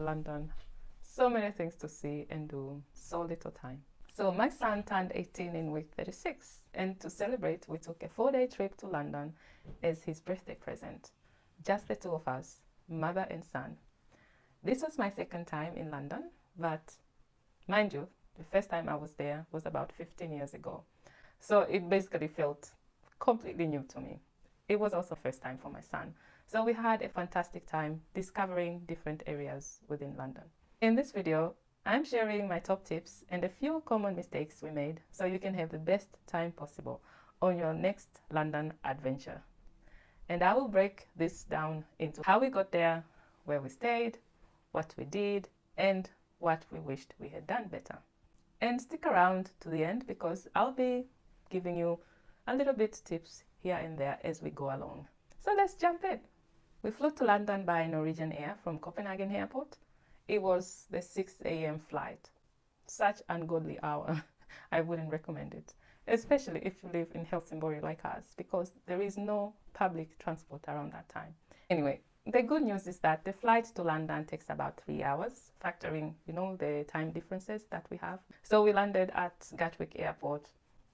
London. So many things to see and do, so little time. So my son turned 18 in week 36, and to celebrate, we took a 4-day trip to London as his birthday present. Just the two of us, mother and son. This was my second time in London, but mind you, the first time I was there was about 15 years ago. So it basically felt completely new to me. It was also first time for my son. So we had a fantastic time discovering different areas within London. In this video, I'm sharing my top tips and a few common mistakes we made so you can have the best time possible on your next London adventure. And I will break this down into how we got there, where we stayed, what we did, and what we wished we had done better. And stick around to the end because I'll be giving you a little bit tips here and there as we go along. So let's jump in. We flew to London by Norwegian Air from Copenhagen Airport. It was the 6 a.m. flight. Such ungodly hour. I wouldn't recommend it, especially if you live in Helsingborg like us, because there is no public transport around that time. Anyway, the good news is that the flight to London takes about 3 hours, factoring, the time differences that we have. So we landed at Gatwick Airport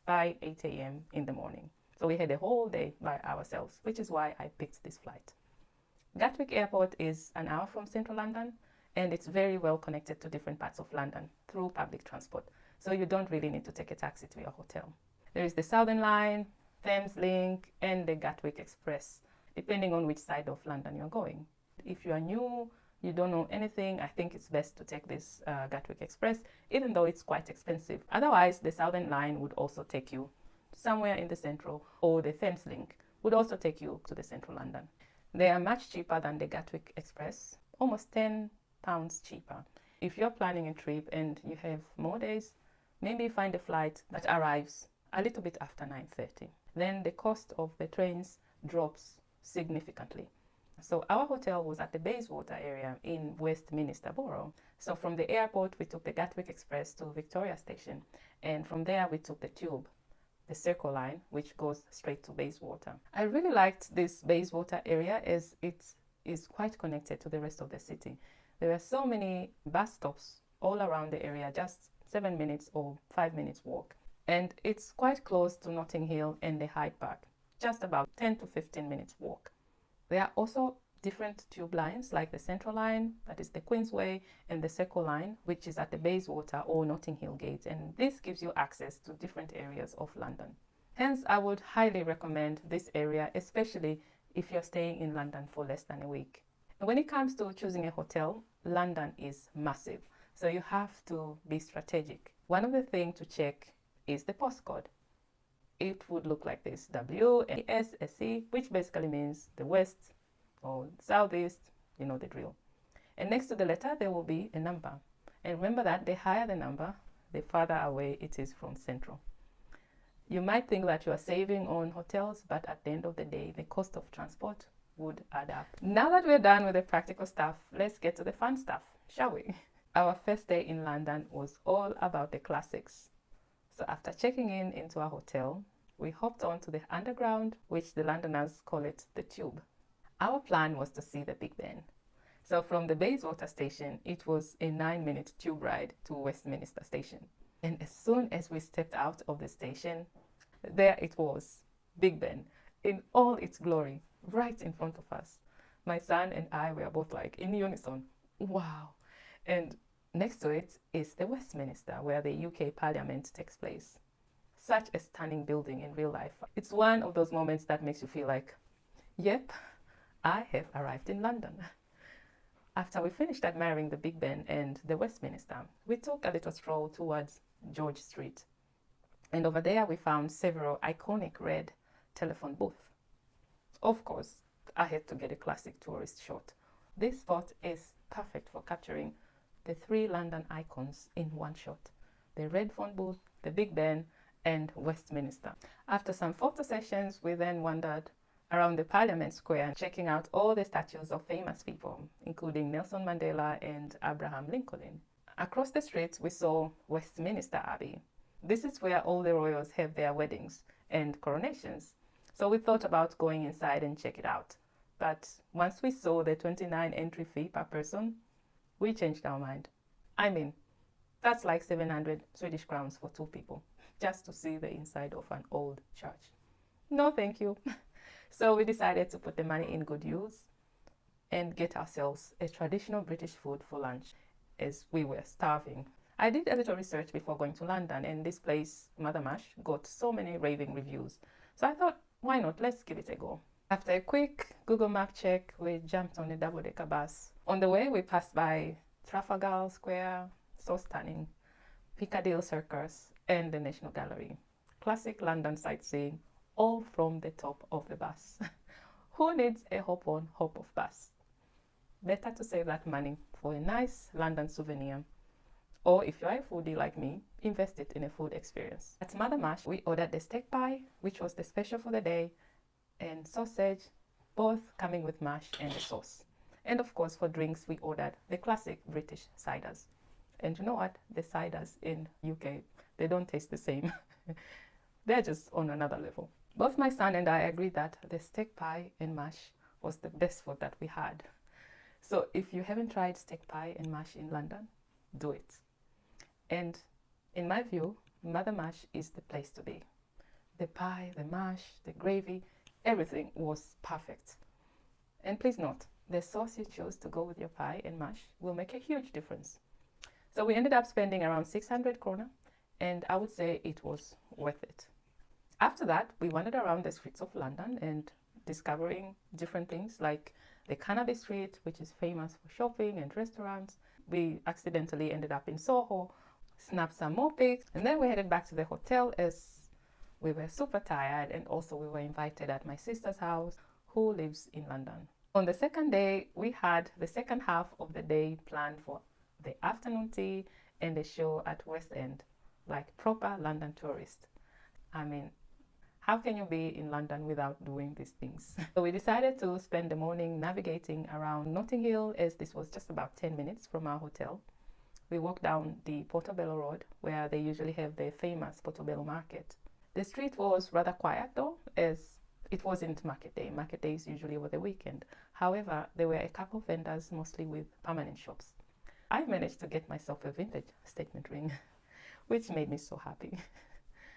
by 8 a.m. in the morning. So we had a whole day by ourselves, which is why I picked this flight. Gatwick Airport is an hour from central London, and it's very well connected to different parts of London through public transport. So you don't really need to take a taxi to your hotel. There is the Southern Line, Thames Link, and the Gatwick Express, depending on which side of London you're going. If you are new, you don't know anything, I think it's best to take this Gatwick Express, even though it's quite expensive. Otherwise, the Southern Line would also take you somewhere in the central, or the Thames Link would also take you to the central London. They are much cheaper than the Gatwick Express, almost £10 cheaper. If you're planning a trip and you have more days, maybe find a flight that arrives a little bit after 9:30. Then the cost of the trains drops significantly. So our hotel was at the Bayswater area in Westminster Borough. So from the airport, we took the Gatwick Express to Victoria Station, and from there we took the tube, the Circle Line, which goes straight to Bayswater. I really liked this Bayswater area as it is quite connected to the rest of the city. There are so many bus stops all around the area, just 7 minutes or 5 minutes walk. And it's quite close to Notting Hill and the Hyde Park, just about 10 to 15 minutes walk. There are also different tube lines like the Central Line, that is the Queensway, and the Circle Line, which is at the Bayswater or Notting Hill gate, and this gives you access to different areas of London. Hence, I would highly recommend this area, especially if you're staying in London for less than a week. And when it comes to choosing a hotel, London is massive, so you have to be strategic. One of the things to check is the postcode. It would look like this, WSSE, which basically means the west or southeast, you know the drill. And next to the letter, there will be a number. And remember that the higher the number, the farther away it is from central. You might think that you are saving on hotels, but at the end of the day, the cost of transport would add up. Now that we're done with the practical stuff, let's get to the fun stuff, shall we? Our first day in London was all about the classics. So after checking in into our hotel, we hopped on to the underground, which the Londoners call it the tube. Our plan was to see the Big Ben. So from the Bayswater station, it was a 9-minute tube ride to Westminster station. And as soon as we stepped out of the station, there it was, Big Ben, in all its glory, right in front of us. My son and I were both like in unison, wow. And next to it is the Westminster, where the UK Parliament takes place. Such a stunning building in real life. It's one of those moments that makes you feel like, yep, I have arrived in London. After we finished admiring the Big Ben and the Westminster, we took a little stroll towards George Street. And over there we found several iconic red telephone booths. Of course, I had to get a classic tourist shot. This spot is perfect for capturing the 3 London icons in one shot: the red phone booth, the Big Ben, and Westminster. After some photo sessions, we then wandered around the Parliament Square, checking out all the statues of famous people, including Nelson Mandela and Abraham Lincoln. Across the street, we saw Westminster Abbey. This is where all the royals have their weddings and coronations. So we thought about going inside and check it out. But once we saw the 29 entry fee per person, We changed our mind. I mean, that's like 700 Swedish crowns for 2 people, just to see the inside of an old church. No, thank you. So we decided to put the money in good use and get ourselves a traditional British food for lunch, as we were starving. I did a little research before going to London, and this place, Mother Mash, got so many raving reviews. So I thought, why not? Let's give it a go. After a quick Google map check, we jumped on a double-decker bus. On the way, we passed by Trafalgar Square, so stunning, Piccadilly Circus, and the National Gallery. Classic London sightseeing, all from the top of the bus. Who needs a hop-on, hop-off bus? Better to save that money for a nice London souvenir. Or if you're a foodie like me, invest it in a food experience. At Mother Mash, we ordered the steak pie, which was the special for the day, and sausage, both coming with mash and the sauce. And of course, for drinks, we ordered the classic British ciders. And you know what? The ciders in UK, they don't taste the same. They're just on another level. Both my son and I agreed that the steak pie and mash was the best food that we had. So if you haven't tried steak pie and mash in London, do it. And in my view, Mother Mash is the place to be. The pie, the mash, the gravy, everything was perfect. And please note, the sauce you choose to go with your pie and mash will make a huge difference. So we ended up spending around 600 krona, and I would say it was worth it. After that, we wandered around the streets of London and discovering different things like the Carnaby Street, which is famous for shopping and restaurants. We accidentally ended up in Soho, snapped some more pics, and then we headed back to the hotel as we were super tired, and also we were invited at my sister's house, who lives in London. On the second day, we had the second half of the day planned for the afternoon tea and a show at West End, like proper London tourist. I mean, how can you be in London without doing these things? So we decided to spend the morning navigating around Notting Hill, as this was just about 10 minutes from our hotel. We walked down the Portobello Road, where they usually have the famous Portobello Market. The street was rather quiet though, as it wasn't market day. Market day is usually over the weekend. However, there were a couple of vendors, mostly with permanent shops. I managed to get myself a vintage statement ring, which made me so happy.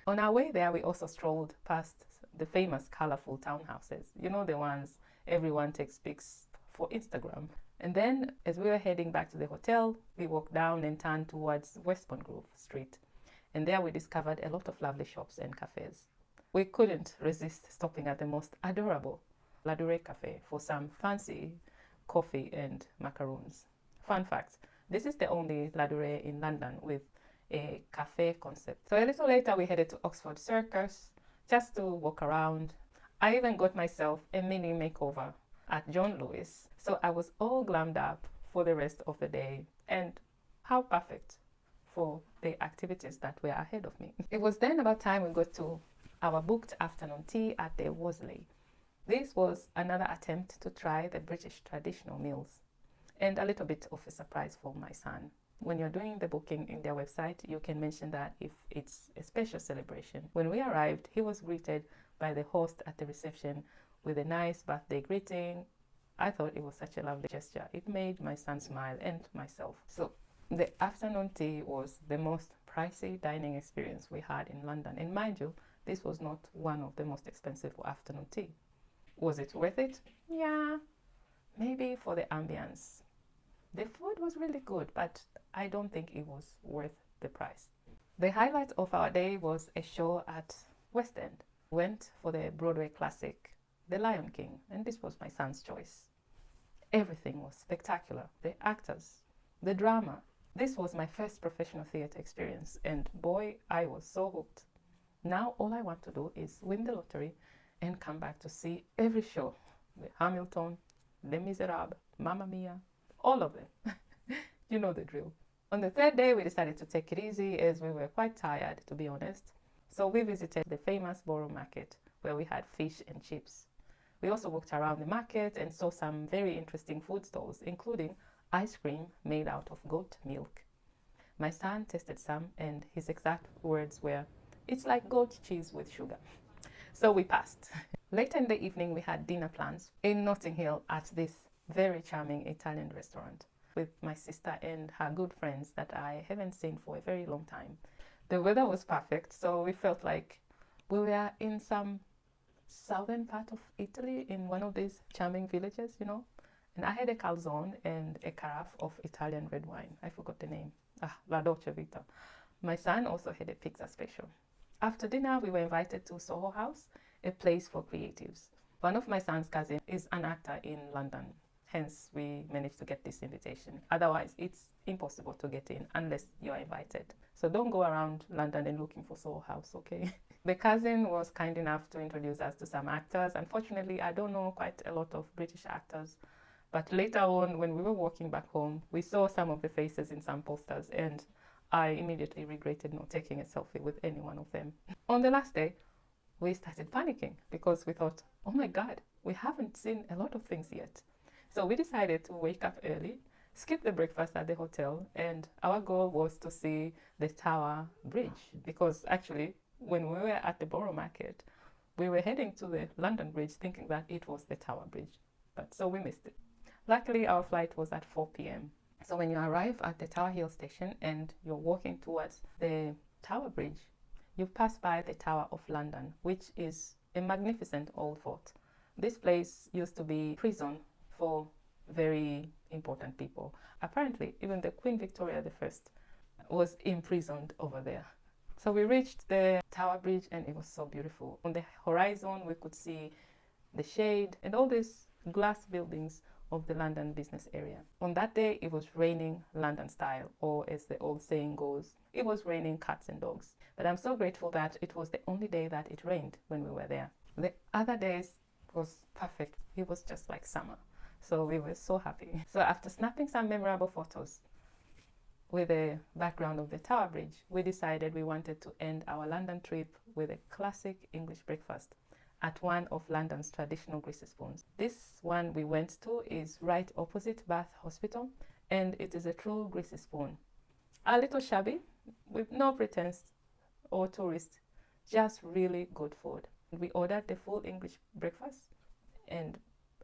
On our way there, we also strolled past the famous colorful townhouses. You know, the ones everyone takes pics for Instagram. And then, as we were heading back to the hotel, we walked down and turned towards Westbourne Grove Street. And there we discovered a lot of lovely shops and cafes. We couldn't resist stopping at the most adorable Ladure Cafe for some fancy coffee and macaroons. Fun fact, this is the only Ladure in London with a cafe concept. So a little later we headed to Oxford Circus just to walk around. I even got myself a mini makeover at John Lewis. So I was all glammed up for the rest of the day, and how perfect for the activities that were ahead of me. It was then about time we got to our booked afternoon tea at the Worsley. This was another attempt to try the British traditional meals, and a little bit of a surprise for my son. When you're doing the booking in their website, you can mention that if it's a special celebration. When we arrived, he was greeted by the host at the reception with a nice birthday greeting. I thought it was such a lovely gesture. It made my son smile and myself. So the afternoon tea was the most pricey dining experience we had in London. And mind you, this was not one of the most expensive afternoon tea. Was it worth it? Yeah, maybe for the ambience. The food was really good, but I don't think it was worth the price. The highlight of our day was a show at West End. Went for the Broadway classic, The Lion King, and this was my son's choice. Everything was spectacular. The actors, the drama. This was my first professional theatre experience, and boy, I was so hooked. Now all I want to do is win the lottery and come back to see every show. The Hamilton, Les Miserables, Mamma Mia, all of them. You know the drill. On the third day, we decided to take it easy as we were quite tired, to be honest. So we visited the famous Borough Market, where we had fish and chips. We also walked around the market and saw some very interesting food stalls, including ice cream made out of goat milk. My son tasted some, and his exact words were, "It's like goat cheese with sugar." So we passed. Later in the evening, we had dinner plans in Notting Hill at this very charming Italian restaurant. with my sister and her good friends that I haven't seen for a very long time. The weather was perfect, so we felt like we were in some southern part of Italy in one of these charming villages, you know. And I had a calzone and a carafe of Italian red wine. I forgot the name. La Dolce Vita. My son also had a pizza special. After dinner, we were invited to Soho House, a place for creatives. One of my son's cousins is an actor in London. Hence, we managed to get this invitation. Otherwise, it's impossible to get in unless you're invited. So don't go around London and looking for Soho House, okay? The cousin was kind enough to introduce us to some actors. Unfortunately, I don't know quite a lot of British actors. But later on, when we were walking back home, we saw some of the faces in some posters, and I immediately regretted not taking a selfie with any one of them. On the last day, we started panicking because we thought, oh my God, we haven't seen a lot of things yet. So we decided to wake up early, skip the breakfast at the hotel, and our goal was to see the Tower Bridge, because actually, when we were at the Borough Market, we were heading to the London Bridge thinking that it was the Tower Bridge, but so we missed it. Luckily, our flight was at 4 p.m. So when you arrive at the Tower Hill station and you're walking towards the Tower Bridge, you pass by the Tower of London, which is a magnificent old fort. This place used to be prison for very important people. Apparently, even the Queen Victoria I was imprisoned over there. So we reached the Tower Bridge and it was so beautiful. On the horizon, we could see the shade and all these glass buildings of the London business area. On that day, it was raining London style, or as the old saying goes, it was raining cats and dogs. But I'm so grateful that it was the only day that it rained when we were there. The other days was perfect. It was just like summer. So we were so happy. So after snapping some memorable photos with the background of the Tower Bridge, we decided we wanted to end our London trip with a classic English breakfast at one of London's traditional greasy spoons. This one we went to is right opposite Bath Hospital, and it is a true greasy spoon. A little shabby, with no pretense or tourist, just really good food. We ordered the full English breakfast, and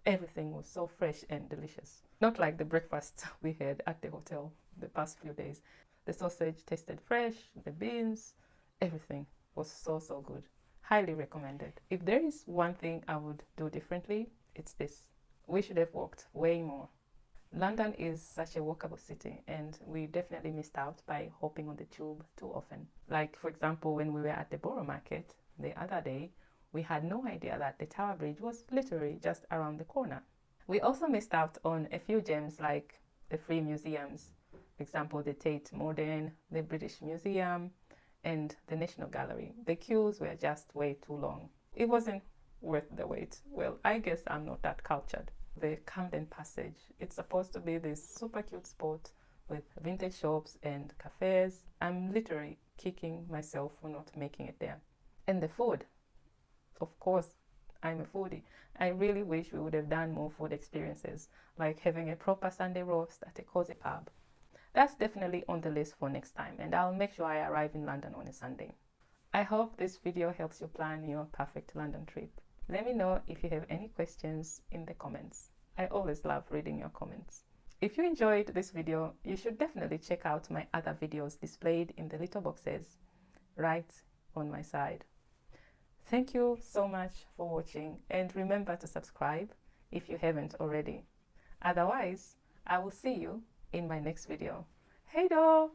everything was so fresh and delicious. Not like the breakfast we had at the hotel the past few days. The sausage tasted fresh, the beans, everything was so good. Highly recommended. If there is one thing I would do differently, it's this. We should have walked way more. London is such a walkable city, and we definitely missed out by hopping on the tube too often. Like, for example, when we were at the Borough Market the other day, we had no idea that the Tower Bridge was literally just around the corner. We also missed out on a few gems like the free museums. For example, the Tate Modern, the British Museum, and the National Gallery. The queues were just way too long. It wasn't worth the wait. Well, I guess I'm not that cultured. The Camden Passage, it's supposed to be this super cute spot with vintage shops and cafes. I'm literally kicking myself for not making it there. And the food, of course, I'm a foodie. I really wish we would have done more food experiences, like having a proper Sunday roast at a cozy pub. That's definitely on the list for next time, and I'll make sure I arrive in London on a Sunday. I hope this video helps you plan your perfect London trip. Let me know if you have any questions in the comments. I always love reading your comments. If you enjoyed this video, you should definitely check out my other videos displayed in the little boxes right on my side. Thank you so much for watching, and remember to subscribe if you haven't already. Otherwise, I will see you in my next video. Hey do!